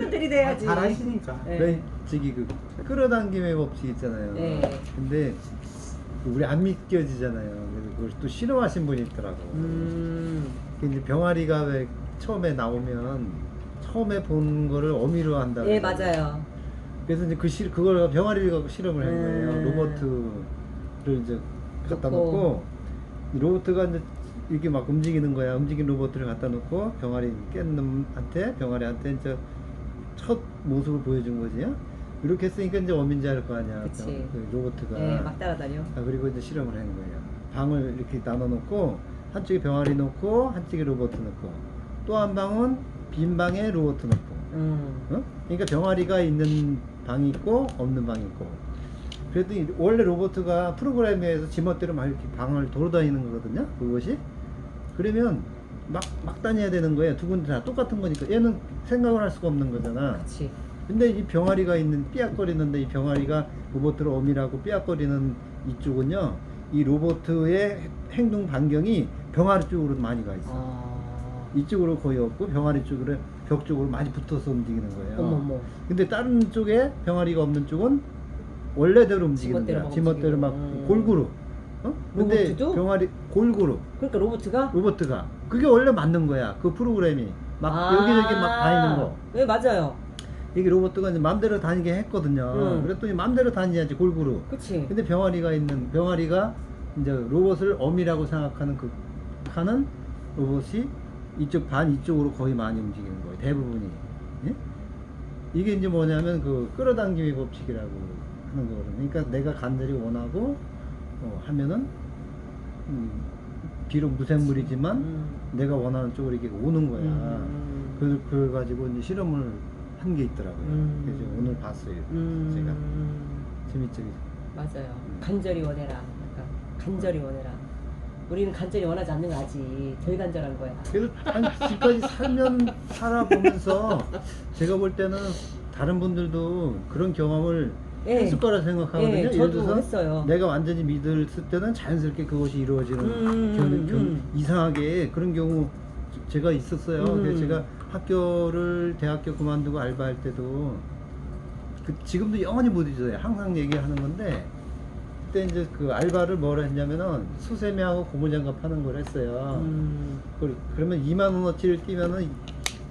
한번 들이대야지. 잘하시니까. 네. 저기 그 끌어당김의 법칙 있잖아요. 네. 근데 우리 안 믿겨지잖아요. 그래서 그걸 또 싫어하신 분이 있더라고. 그 이제 병아리가 왜 처음에 나오면 처음에 본 거를 어미로 한다고. 예, 맞아요. 그래서 이제 그걸 병아리를 갖고 실험을 한 거예요. 로버트를 이제 갖다 놓고 로버트가 이제 이렇게 막 움직이는 거야. 움직이는 로버트를 갖다 놓고 병아리 깬 놈한테 병아리한테 이제 첫 모습을 보여준 거지. 이렇게 했으니까 이제 어민지 알 거 아니야. 그치. 그 로버트가. 예, 막 따라다녀. 그리고 이제 실험을 한 거예요. 방을 이렇게 나눠 놓고 한쪽에 병아리 놓고 한쪽에 로버트 놓고 또 한 방은 빈 방에 로버트 놓고. 어? 그러니까 병아리가 있는 방이 있고 없는 방이 있고. 그랬더니 원래 로버트가 프로그램에 의해서 지멋대로 막 이렇게 방을 돌아다니는 거거든요. 그것이. 그러면 막 다녀야 되는 거예요. 두 군데 다 똑같은 거니까. 얘는 생각을 할 수가 없는 거잖아. 그치. 근데 이 병아리가 있는 삐약거리는데 이 병아리가 로버트를 어미라고 삐약거리는 이쪽은요. 이 로버트의 행동 반경이 병아리 쪽으로 많이 가 있어. 이쪽으로 거의 없고 병아리 쪽으로 벽 쪽으로 많이 붙어서 움직이는 거예요. 어머머. 근데 다른 쪽에 병아리가 없는 쪽은 원래대로 움직이는 거야. 지멋대로 막 골고루. 어? 근데 로버트도? 병아리 골고루. 그러니까 로버트가 그게 원래 맞는 거야. 그 프로그램이 막 여기저기 막 다니는 거. 네, 맞아요. 이게 로버트가 이제 맘대로 다니게 했거든요. 그랬더니 맘대로 다니야지 골고루. 그치. 근데 병아리가 이제 로봇을 어미라고 생각하는 하는 로봇이 이쪽 반 이쪽으로 거의 많이 움직이는 거예요. 대부분이. 예? 이게 이제 뭐냐면 그 끌어당김의 법칙이라고 하는 거거든요. 그러니까 내가 간절히 원하고 하면은 비록 무생물이지만 내가 원하는 쪽으로 이렇게 오는 거야. 그걸 가지고 이제 실험을 한 게 있더라고요. 그래서 오늘 봤어요. 제가 재밌죠. 맞아요. 간절히 원해라. 약간 간절히 원해라. 우리는 간절히 원하지 않는 거지. 덜 간절한 거야. 그래서 지금까지 살아보면서 제가 볼 때는 다른 분들도 그런 경험을 예. 했을 거라 생각하거든요. 예, 예를 저도 들어서 했어요. 내가 완전히 믿을 때는 자연스럽게 그것이 이루어지는 이상하게 그런 경우 제가 있었어요. 그래서 제가 대학교 그만두고 알바할 때도 지금도 영원히 못 잊어요. 항상 얘기하는 건데 그때 이제 그 알바를 뭐라 했냐면은 수세미하고 고무장갑 하는 걸 했어요. 그러면 2만 원어치를 뛰면은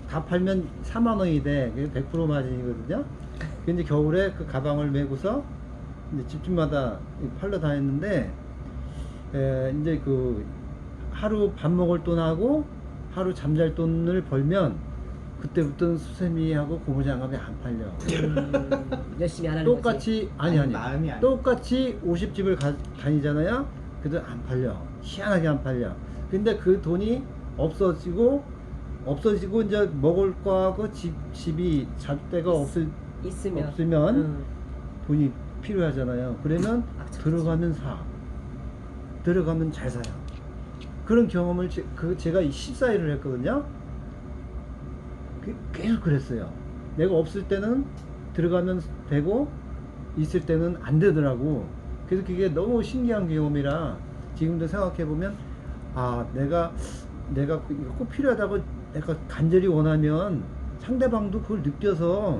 다 팔면 4만 원이 돼. 그게 100% 마진이거든요. 근데 겨울에 그 가방을 메고서 이제 집집마다 팔러 다녔는데 이제 그 하루 밥 먹을 돈하고 하루 잠잘 돈을 벌면 그때부터는 수세미하고 고무장갑이 안 팔려. 열심히 안 하는 똑같이 아니 마음이 아니야. 똑같이 50집을 다니잖아요. 그래도 안 팔려. 희한하게 안 팔려. 근데 그 돈이 없어지고 이제 먹을 거하고 집이 잣대가 없으면 돈이 필요하잖아요. 그러면 들어가면 잘 사요. 그런 경험을 제가 14일을 했거든요. 계속 그랬어요. 내가 없을 때는 들어가면 되고 있을 때는 안 되더라고. 그래서 그게 너무 신기한 경험이라 지금도 생각해 보면 내가 이거 꼭 필요하다고 내가 간절히 원하면 상대방도 그걸 느껴서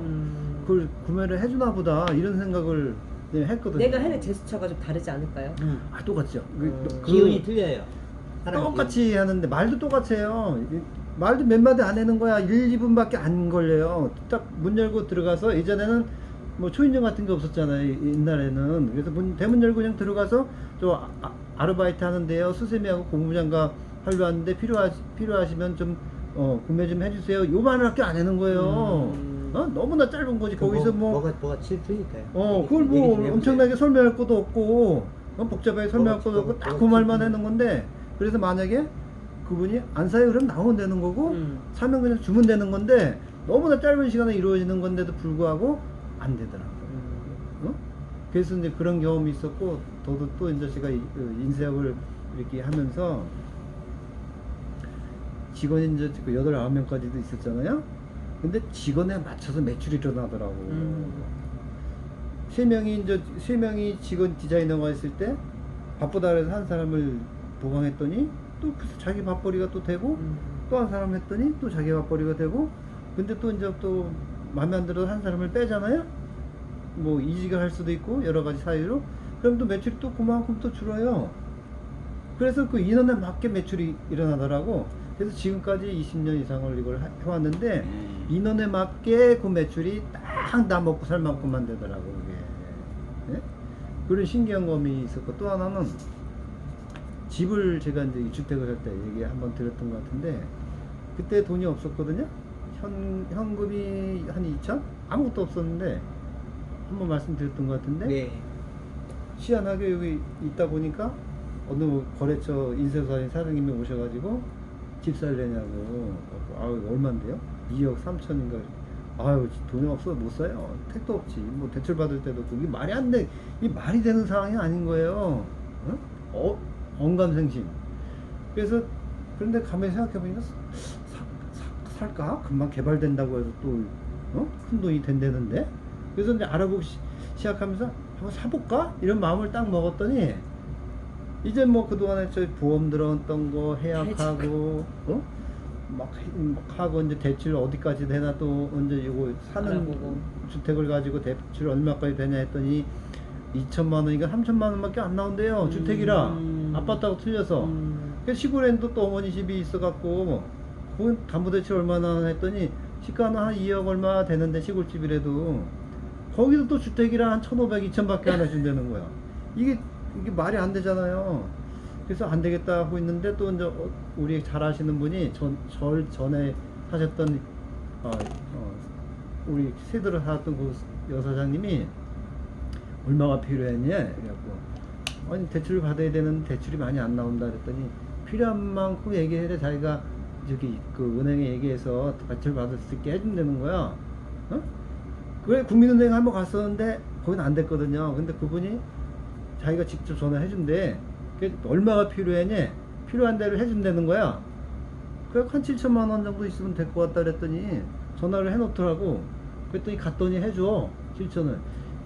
그걸 구매를 해주나 보다 이런 생각을 했거든요. 내가 하는 제스처가 좀 다르지 않을까요? 똑같죠. 기운이 틀려요. 똑같이 하는데 말도 똑같이 해요. 말도 몇 마디 안 하는 거야. 1, 2분밖에 안 걸려요. 딱 문 열고 들어가서 예전에는 뭐 초인종 같은 게 없었잖아요. 옛날에는. 그래서 대문 열고 그냥 들어가서 아르바이트 하는데요. 수세미하고 고무장갑 하려 하는데 필요하시면 좀 구매 좀 해주세요. 요만밖에 안 하는 거예요. 너무나 짧은 거지. 거기서 뭐가 질투니까요. 그걸 뭐 엄청나게 설명할 것도 없고 복잡하게 설명할 것도 없고 딱 그 말만 하는 건데 그래서 만약에 그분이 안 사요 그러면 나오면 되는 거고 사면 그냥 주면 되는 건데 너무나 짧은 시간에 이루어지는 건데도 불구하고 안 되더라고요. 그래서 이제 그런 경험이 있었고 또 이제 제가 인쇄업을 이렇게 하면서 직원이 이제 8, 9명까지도 있었잖아요. 근데 직원에 맞춰서 매출이 일어나더라고. 3명이 직원 디자이너가 있을 때 바쁘다 그래서 한 사람을 보강했더니 또 자기 밥벌이가 또 되고 또 한 사람 했더니 또 자기 밥벌이가 되고 근데 또 이제 또 마음에 안 들어서 한 사람을 빼잖아요. 뭐 이직을 할 수도 있고 여러 가지 사유로. 그럼 또 매출이 또 그만큼 또 줄어요. 그래서 그 인원에 맞게 매출이 일어나더라고. 그래서 지금까지 20년 이상을 이걸 해왔는데 인원에 맞게 그 매출이 딱 나 먹고 살 만큼만 되더라고 그게. 예? 그런 신기한 점이 있었고, 또 하나는 집을 제가 이제 주택을 할 때 얘기 한번 드렸던 것 같은데, 그때 돈이 없었거든요. 현금이 한 2천? 아무것도 없었는데 한번 말씀드렸던 것 같은데, 네. 희한하게 여기 있다 보니까 어느 거래처 인쇄사의 사장님이 오셔가지고 집 살려냐고. 아유, 얼만데요? 2억 3천인가. 아유, 돈이 없어 못 사요. 택도 없지. 뭐 대출 받을 때도 없고. 이게 말이 안 돼. 이게 말이 되는 상황이 아닌 거예요. 언감생심. 그래서 그런데 가만히 생각해보니까 살까? 금방 개발된다고 해서 또 큰 돈이 된다는데. 그래서 이제 알아보기 시작하면서 한번 사볼까? 이런 마음을 딱 먹었더니, 이제 뭐 그동안에 저 보험 들어왔던 거 해약하고 막 하고 이제 대출 어디까지 되나, 또 언제 이거 사는 알아보고. 주택을 가지고 대출 얼마까지 되냐 했더니 2천만 원인가 3천만 원밖에 안 나온대요. 주택이라 아파트하고 틀려서. 그 시골에도 또 어머니 집이 있어갖고 거기 담보대출 얼마나 했더니 시가는 한 2억 얼마 되는데, 시골집이라도 거기도 또 주택이라 한 1,500, 2천밖에 안 해준다는 거야. 이게 말이 안 되잖아요. 그래서 안 되겠다 하고 있는데, 또 이제 우리 잘 아시는 분이 절 전에 하셨던 우리 세대로 살았던 그 여사장님이 얼마가 필요했냐 그래갖고, 아니 대출을 받아야 되는 대출이 많이 안 나온다 그랬더니, 필요한 만큼 얘기해라. 자기가 저기 그 은행에 얘기해서 대출 받을 수 있게 해준다는 거야. 그래 국민은행 한번 갔었는데 거기는 안 됐거든요. 근데 그분이 자기가 직접 전화해준대. 얼마가 필요했냐, 필요한 대로 해준다는 거야. 그래 한 7천만 원 정도 있으면 될 것 같다 그랬더니 전화를 해놓더라고. 그랬더니 갔더니 해줘 7천을.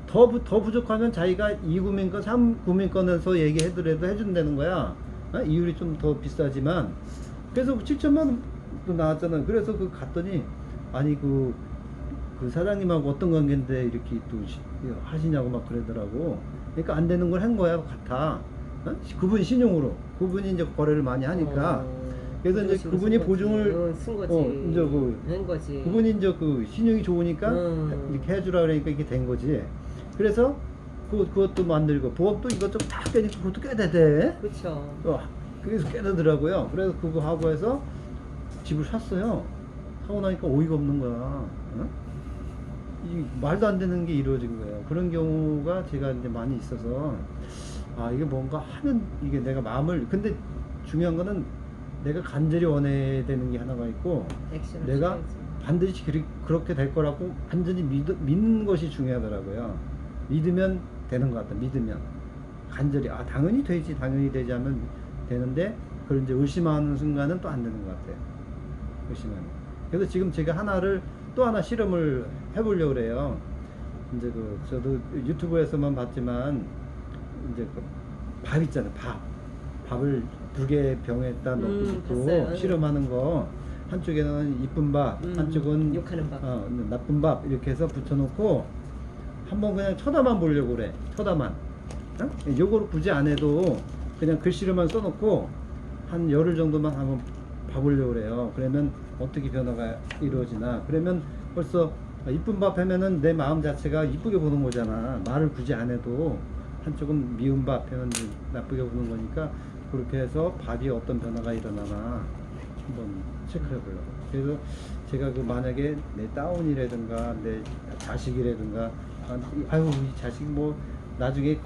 더 부족하면 자기가 2구민권 3구민권에서 얘기해더라도 해준다는 거야. 이율이 좀 더 비싸지만. 그래서 7천만 원도 나왔잖아. 그래서 그 갔더니, 아니 그 사장님하고 어떤 관계인데 이렇게 또 하시냐고 막 그러더라고. 그러니까 안 되는 걸 한 거야 같아. 그분 신용으로. 그분이 이제 거래를 많이 하니까. 그래서 이제 그분이 보증을 쓴 거지. 이제 한 거지. 그분이 이제 그 신용이 좋으니까 이렇게 해주라 그러니까 이게 된 거지. 그래서 그것도 만들고 보험도 이것저것 다 깨니까 그것도 꽤 되대. 그렇죠. 그래서 꽤 되더라고요. 그래서 그거 하고 해서 집을 샀어요. 사고 나니까 어이가 없는 거야. 이 말도 안 되는 게 이루어진 거예요. 그런 경우가 제가 이제 많이 있어서, 이게 뭔가 하면 이게 내가 마음을, 근데 중요한 거는 내가 간절히 원해야 되는 게 하나가 있고, 액션을 내가 취해야지. 반드시 그렇게 될 거라고 완전히 믿는 것이 중요하더라고요. 믿으면 되는 것 같다. 믿으면 간절히 당연히 되지, 당연히 되지 하면 되는데, 그걸 이제 의심하는 순간은 또 안 되는 것 같아요. 의심하는. 그래서 지금 제가 또 하나 실험을 해보려고 그래요. 이제 저도 유튜브에서만 봤지만, 이제 밥 있잖아요. 밥을 2개 병에다 넣고 봤어요. 실험하는 거. 한쪽에는 이쁜 밥, 한쪽은 욕하는 밥. 나쁜 밥, 이렇게 해서 붙여놓고 한번 그냥 쳐다만 보려고 그래. 쳐다만. 요거를 굳이 안 해도 그냥 글씨로만 써놓고 한 열흘 정도만 한번 봐보려고 그래요. 그러면 어떻게 변화가 이루어지나. 그러면 벌써 이쁜 밥 하면은 내 마음 자체가 이쁘게 보는 거잖아. 말을 굳이 안 해도. 한쪽은 미운 밥 하면 나쁘게 보는 거니까, 그렇게 해서 밥이 어떤 변화가 일어나나 한번 체크해 보려고. 그래서 제가 만약에 내 다운이라든가 내 자식이라든가, 아유 이 자식 뭐 나중에